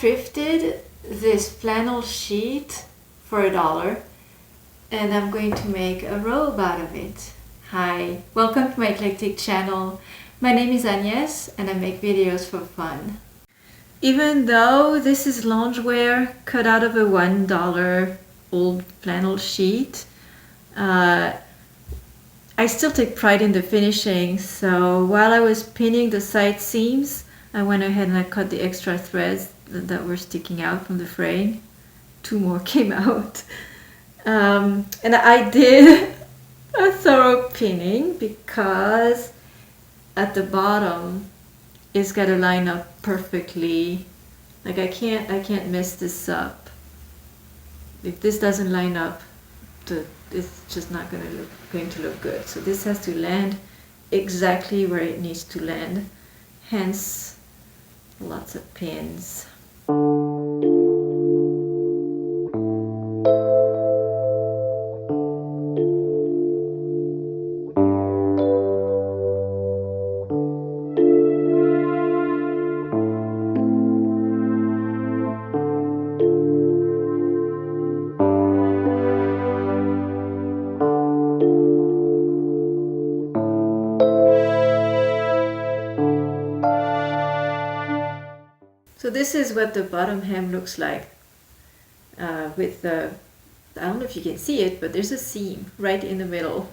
thrifted this flannel sheet for $1, and I'm going to make a robe out of it. Hi, welcome to my eclectic channel. My name is Agnes and I make videos for fun. Even though this is loungewear cut out of a $1 old flannel sheet, I still take pride in the finishing. So while I was pinning the side seams, I went ahead and I cut the extra threads that were sticking out from the frame. 2 more came out. And I did a thorough pinning because at the bottom it's got to line up perfectly. Like I can't mess this up. If this doesn't line up, it's just not going to look good. So this has to land exactly where it needs to land. Hence, lots of pins. So this is what the bottom hem looks like with the, I don't know if you can see it, but there's a seam right in the middle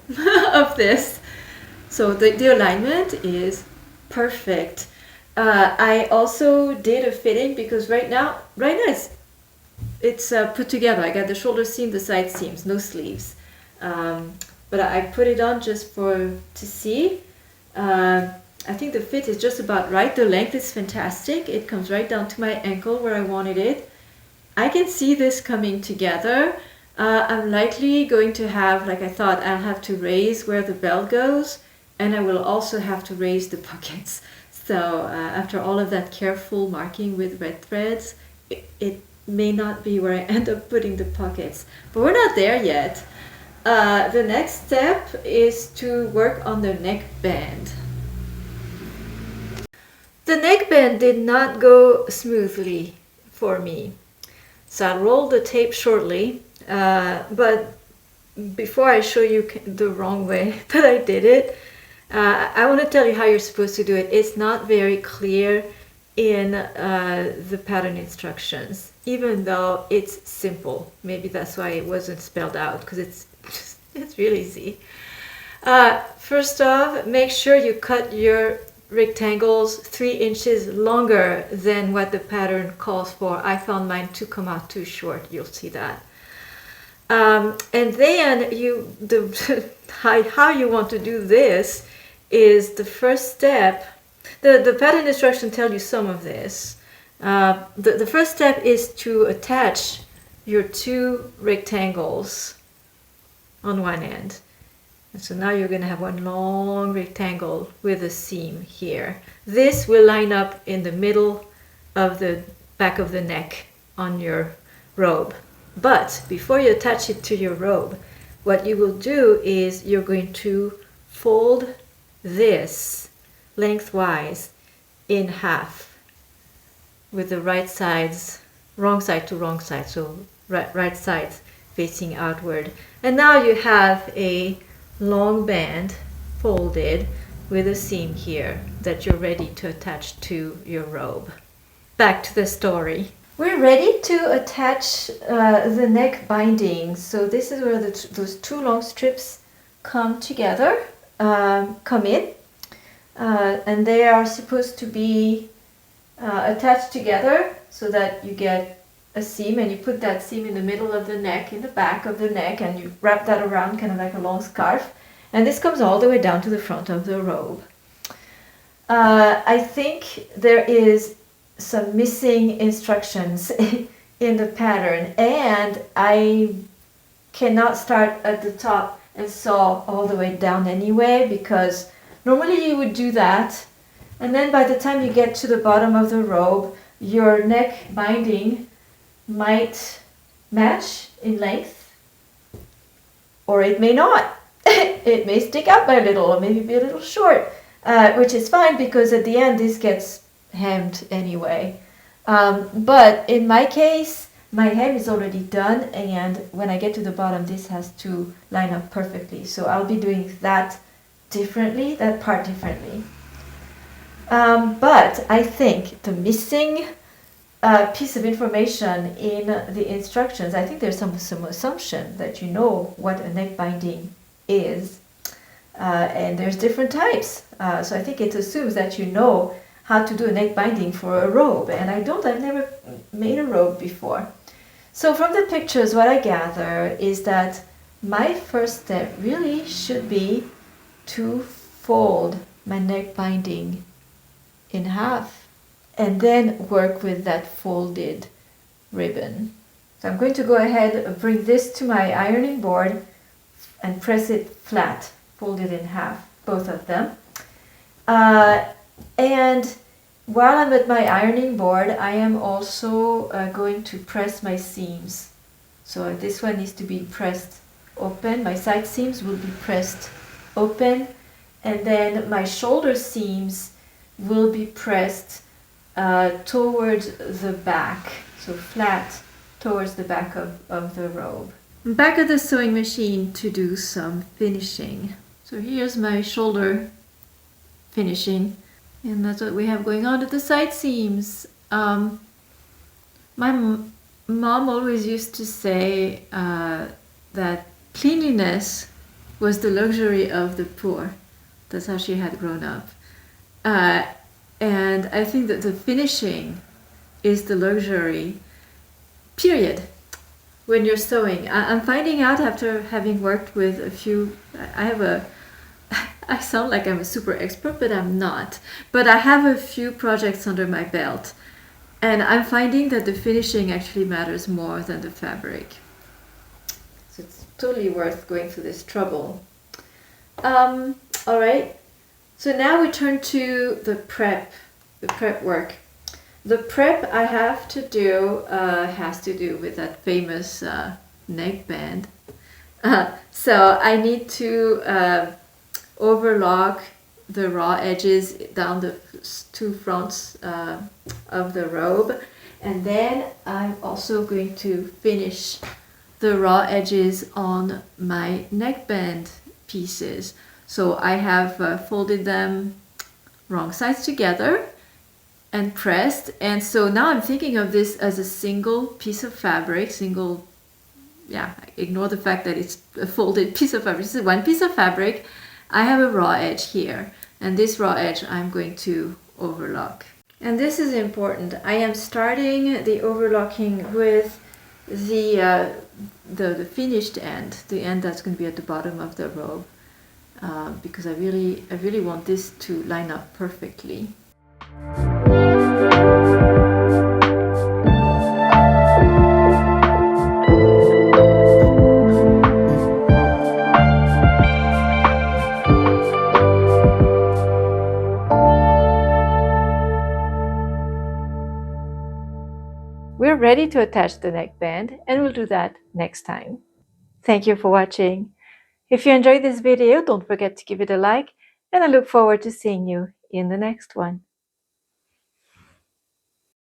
of this. So the alignment is perfect. I also did a fitting because right now it's put together. I got the shoulder seam, the side seams, no sleeves. But I put it on just to see. I think the fit is just about right. The length is fantastic. It comes right down to my ankle where I wanted it. I can see this coming together. I'm likely going to have, like I thought, I'll have to raise where the belt goes, and I will also have to raise the pockets. So after all of that careful marking with red threads, it may not be where I end up putting the pockets. But we're not there yet. The next step is to work on the neckband. The neckband did not go smoothly for me. So I'll roll the tape shortly, but before I show you the wrong way that I did it, I want to tell you how you're supposed to do it. It's not very clear in the pattern instructions, even though it's simple. Maybe that's why it wasn't spelled out, because it's really easy. First off, make sure you cut your rectangles 3 inches longer than what the pattern calls for. I found mine to come out too short. You'll see that. And then how you want to do this is the first step. The pattern instructions tell you some of this. The first step is to attach your 2 rectangles on one end. And so now you're going to have one long rectangle with a seam here. This will line up in the middle of the back of the neck on your robe. But before you attach it to your robe, what you will do is you're going to fold this lengthwise in half with the right sides, wrong side to wrong side, so right sides facing outward. And now you have a long band folded with a seam here that you're ready to attach to your robe. Back to the story. We're ready to attach the neck binding. So this is where those 2 long strips come together, come in, and they are supposed to be attached together so that you get a seam, and you put that seam in the middle of the neck, in the back of the neck, and you wrap that around kind of like a long scarf, and this comes all the way down to the front of the robe. I think there is some missing instructions in the pattern, and I cannot start at the top and sew all the way down anyway, because normally you would do that, and then by the time you get to the bottom of the robe, your neck binding might match in length, or it may not. It may stick out by a little, or maybe be a little short, which is fine because at the end this gets hemmed anyway. But in my case, my hem is already done, and when I get to the bottom, this has to line up perfectly. So I'll be doing that differently, that part differently. But I think the missing piece of information in the instructions, I think there's some assumption that you know what a neck binding is, and there's different types. So I think it assumes that you know how to do a neck binding for a robe, and I've never made a robe before. So from the pictures, what I gather is that my first step really should be to fold my neck binding in half and then work with that folded ribbon. So I'm going to go ahead and bring this to my ironing board and press it flat, fold it in half, both of them. And while I'm at my ironing board, I am also going to press my seams. So this one needs to be pressed open. My side seams will be pressed open, and then my shoulder seams will be pressed towards the back, so flat towards the back of the robe. I'm back at the sewing machine to do some finishing. So here's my shoulder finishing, and that's what we have going on at the side seams. My mom always used to say that cleanliness was the luxury of the poor. That's how she had grown up. And I think that the finishing is the luxury, period, when you're sewing. I'm finding out after having worked with a few, I sound like I'm a super expert, but I'm not. But I have a few projects under my belt, and I'm finding that the finishing actually matters more than the fabric. So it's totally worth going through this trouble. All right. So now we turn to the prep work. The prep I have to do has to do with that famous neckband. So I need to overlock the raw edges down the two fronts of the robe, and then I'm also going to finish the raw edges on my neckband pieces. So I have folded them wrong sides together and pressed, and so now I'm thinking of this as a single piece of fabric, ignore the fact that it's a folded piece of fabric. This is one piece of fabric. I have a raw edge here, and this raw edge I'm going to overlock. And this is important. I am starting the overlocking with the finished end, the end that's going to be at the bottom of the robe, because I really want this to line up perfectly. We're ready to attach the neckband, and we'll do that next time. Thank you for watching. If you enjoyed this video, don't forget to give it a like, and I look forward to seeing you in the next one.